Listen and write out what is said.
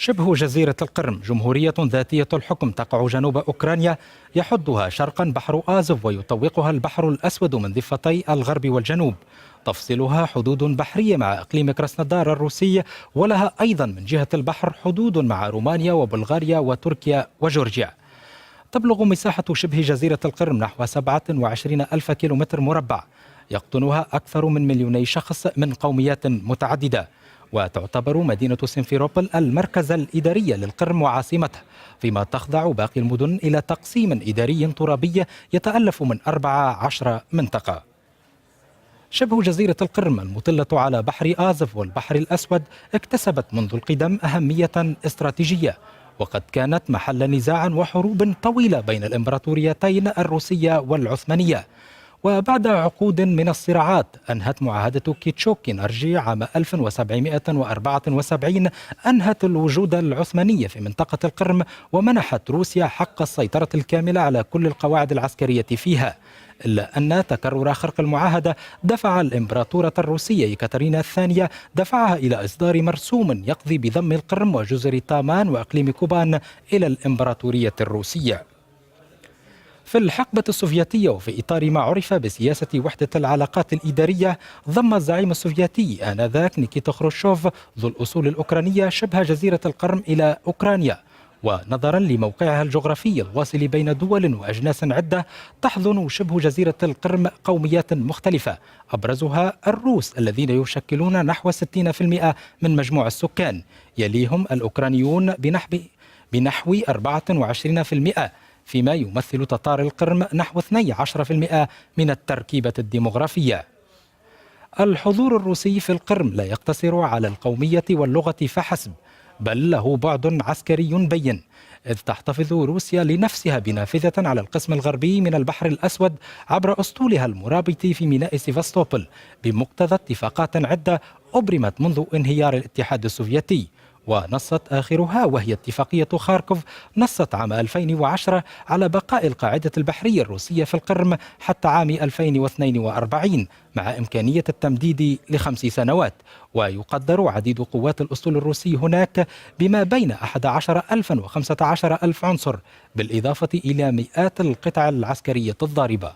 شبه جزيرة القرم جمهورية ذاتية الحكم تقع جنوب أوكرانيا، يحدها شرقا بحر آزوف ويطوقها البحر الأسود من ضفتي الغرب والجنوب. تفصلها حدود بحرية مع إقليم كراسنودار الروسي، ولها أيضا من جهة البحر حدود مع رومانيا وبلغاريا وتركيا وجورجيا. تبلغ مساحة شبه جزيرة القرم نحو 27 ألف كيلومتر مربع، يقطنها أكثر من 2 مليون شخص من قوميات متعددة، وتعتبر مدينة سيمفيروبل المركز الإداري للقرم وعاصمته، فيما تخضع باقي المدن إلى تقسيم إداري ترابي يتألف من 14 منطقة. شبه جزيرة القرم المطلة على بحر آزف والبحر الأسود اكتسبت منذ القدم أهمية استراتيجية، وقد كانت محل نزاع وحروب طويلة بين الإمبراطوريتين الروسية والعثمانية. وبعد عقود من الصراعات أنهت معاهدة كيتشوك نارجي عام 1774 أنهت الوجود العثماني في منطقة القرم، ومنحت روسيا حق السيطرة الكاملة على كل القواعد العسكرية فيها. إلا أن تكرر خرق المعاهدة دفع الإمبراطورة الروسية يكاترينا الثانية دفعها إلى إصدار مرسوم يقضي بضم القرم وجزر تامان وإقليم كوبان إلى الإمبراطورية الروسية. في الحقبة السوفيتية وفي إطار ما عرف بسياسة وحدة العلاقات الإدارية، ضم الزعيم السوفيتي آنذاك نيكيتا خروشوف ذو الأصول الأوكرانية شبه جزيرة القرم إلى أوكرانيا. ونظرا لموقعها الجغرافي الواصل بين دول وأجناس عدة، تحضن شبه جزيرة القرم قوميات مختلفة، أبرزها الروس الذين يشكلون نحو 60% من مجموع السكان، يليهم الأوكرانيون بنحو 24%، فيما يمثل تتار القرم نحو 12% من التركيبة الديمغرافية. الحضور الروسي في القرم لا يقتصر على القومية واللغة فحسب، بل له بعد عسكري بين، إذ تحتفظ روسيا لنفسها بنافذة على القسم الغربي من البحر الأسود عبر أسطولها المرابط في ميناء سيفاستوبل، بمقتضى اتفاقات عدة أبرمت منذ انهيار الاتحاد السوفيتي. ونصت آخرها وهي اتفاقية خاركوف، نصت عام 2010 على بقاء القاعدة البحرية الروسية في القرم حتى عام 2042 مع إمكانية التمديد ل5 سنوات. ويقدر عديد قوات الأسطول الروسي هناك بما بين 11,000 و15,000 عنصر، بالإضافة إلى مئات القطع العسكرية الضاربة.